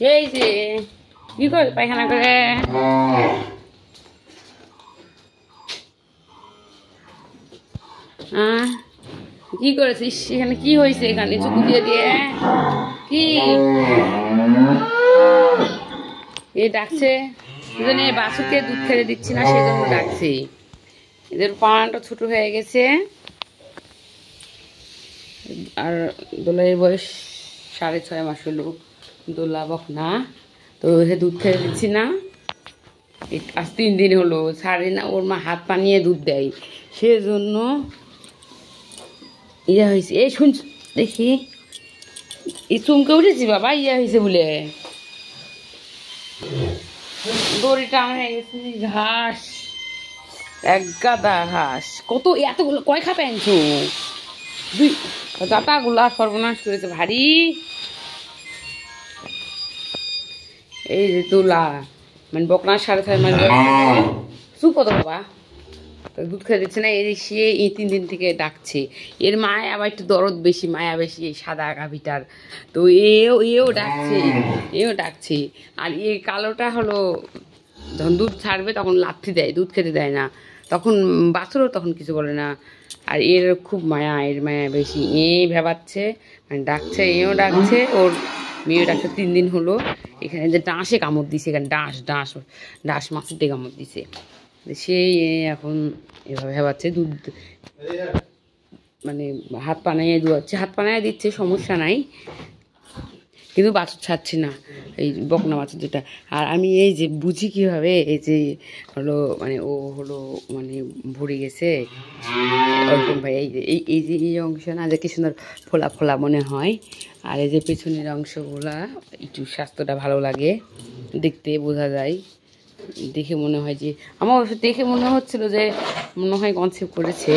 এই যে কি করে পায়খানা করে কি করেছিস এখানে? কি হয়েছে এখানে? চুকু দিয়ে দিয়ে কি এ ডাকছে? বাছুরকে দুধ খেতে দিচ্ছি না, সেজন্য ডাকছি। এদের পাটা ছোট হয়ে গেছে আর দোলাইয়ের বয়স 6.5 মাস হলো। দোলা বকনা তো দুধ খেতে দিচ্ছি না, আজ 3 দিন হলো ছাড়ে না। ওর মা হাত পা নিয়ে দুধ দেয়, সেজন্য ইয়া হয়েছে। এই শুনছ দেখি, এই চুমকে উঠেছি বাবা, ইয়া হয়েছে বলে দড়ি টান হয়ে গেছে। ঘাস, এক গাদা ঘাস, কত এতগুলো কয় খাপে আনছো? 2 গাদাগুলা সর্বনাশ করেছে ভারী। এই যে তোলা মানে বকনা 6.5 মাস চুপ তো বাবা, দুধ খেতে দিচ্ছে না। সে এই 3 দিন থেকে ডাকছে। এর মায় আবার একটু দরদ বেশি, মায়া বেশি এই সাদা গাভিটার। তো এও ডাকছে। আর এই কালোটা হলো যখন দুধ ছাড়বে তখন লাথি দেয়, দুধ খেতে দেয় না। তখন বাছুরও তখন কিছু বলে না। আর এর খুব মায়া, এর মায়া বেশি। ভেবাচ্ছে মানে ডাকছে, এও ডাকছে, ওর মেয়েও ডাকছে। 3 দিন হলো। এখানে যে ডাঁশে কামড় দিছে, এখানে ডাঁশ মাছের দিয়ে কামড় দিছে। সেই এখন এভাবে ভেবাচ্ছে। দুধ মানে হাত পানাইয়ে দুয়াচ্ছে, হাত পানাইয়ে দিচ্ছে, সমস্যা নাই, কিন্তু বাছুর ছাড়ছে না, এই বকনা বাছুর যেটা। আর আমি এই যে বুঝি কীভাবে, এই যে হলো মানে ও হলো মানে ভরে গেছে ওরকম ভাই। এই যে এই অংশ না যে কি সুন্দর ফোলা ফোলা মনে হয়। আর এই যে পেছনের অংশগুলা একটু স্বাস্থ্যটা ভালো লাগে, দেখতে বোঝা যায়। দেখে মনে হয় যে আমার অবশ্য দেখে মনে হচ্ছিল যে মনে হয় কনসেপ্ট করেছে।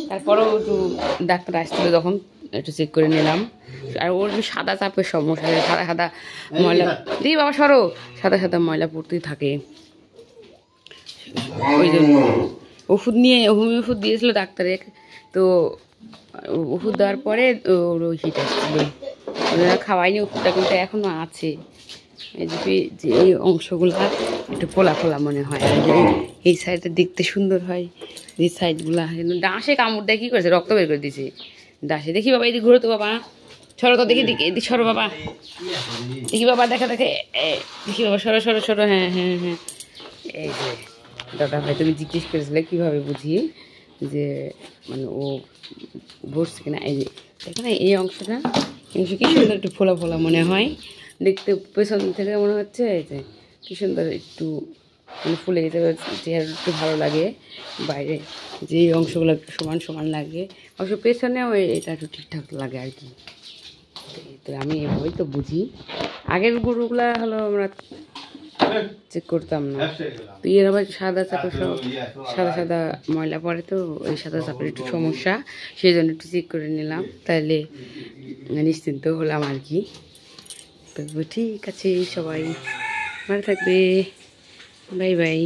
তারপরেও একটু ডাক্তার আসছিল যখন একটু চেক করে নিলাম। আর ওর সাদা চাপের সমস্যা, সাদা সাদা ময়লা দিই বাবা সরো, সাদা সাদা ময়লা পড়তেই থাকে। ওই জন্য ওষুধ নিয়ে হোমিও ওষুধ দিয়েছিল ডাক্তারে। তো ওষুধ দেওয়ার পরে ওর হিট আসছিল, ওরা খাওয়াইনি ওষুধটা, কিন্তু এখনও আছে। এই যে এই অংশগুলো একটু ফোলা ফোলা মনে হয়। আর এই সাইডটা দেখতে সুন্দর হয়, এই সাইডগুলা ডাঁশে কামড় দেয়। কী করেছে? রক্ত বের করে দিয়েছে ডাঁশে। দেখি বাবা এদিকে ঘুরো তো বাবা, সরো তো দেখি, এদিকে সরো বাবা, দেখি বাবা, দেখে দেখি বাবা, সরো সরো সরো। হ্যাঁ হ্যাঁ হ্যাঁ। এই যে দাদা ভাই তুমি জিজ্ঞেস করেছিলে কীভাবে বুঝি যে মানে ও ভরছে কিনা। এই যে দেখো না এই অংশটা, কি সুন্দর একটু ফোলা ফোলা মনে হয় দেখতে, পেছন থেকে মনে হচ্ছে। এই যে কি সুন্দর একটু মানে ফুলে যেতে, চেহারা একটু ভালো লাগে। বাইরে যে অংশগুলো একটু সমান সমান লাগে, অবশ্য পেছনেও এটা একটু ঠিকঠাক লাগে আর কি। তো আমি এভাবেই তো বুঝি। আগের গরুগুলা হলো আমরা চেক করতাম না। তো এর আবার সাদা চাপের সব সাদা সাদা ময়লা পড়ে, তো ওই সাদা চাপের একটু সমস্যা, সেই জন্য একটু চেক করে নিলাম, তাহলে নিশ্চিন্ত হলাম আর কি। তো ঠিক আছে, সবাই ভালো থাকবে, বাই বাই।